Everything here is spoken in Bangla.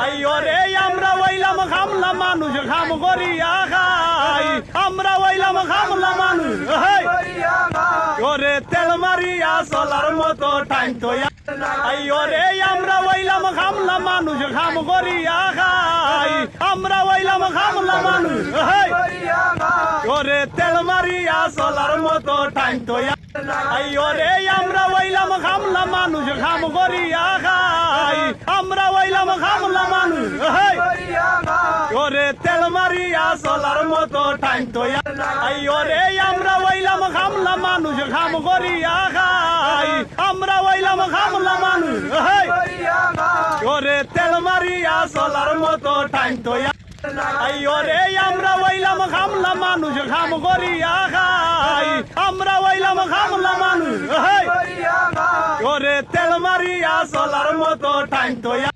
আইও রে আমরা হইলাম খামলা মানুষ খাম করিয়া খাই আমরা হইলাম খামলা মানুষ ওরে তেল মারিয়া চলার মতো টাইম তো আইও রে আমরা হইলাম খামলা মানুষ খাম করিয়া খাই আমরা হইলাম খামলা মানুষ ওরে তেল মারিয়া চলার মতো টাইম তো আইও রে আমরা হইলাম খামলা মানুষ খাম করিয়া খাই আমরা হইলাম খামলা মানুষ ওরে তেল মারিয়া চলার মতো টাইম তো আইও রে আমরা হইলাম খামলা মানুষ খাম করিয়া খাই আমরা হইলাম খামলা মানুষ ওরে তেল মারিয়া চলার মতো টাইম তো আইও রে আমরা হইলাম খামলা মানুষ খাম করিয়া খাই আমরা হইলাম খামলা মানুষ ওরে তেল মারিয়া চলার মতো টাইম তো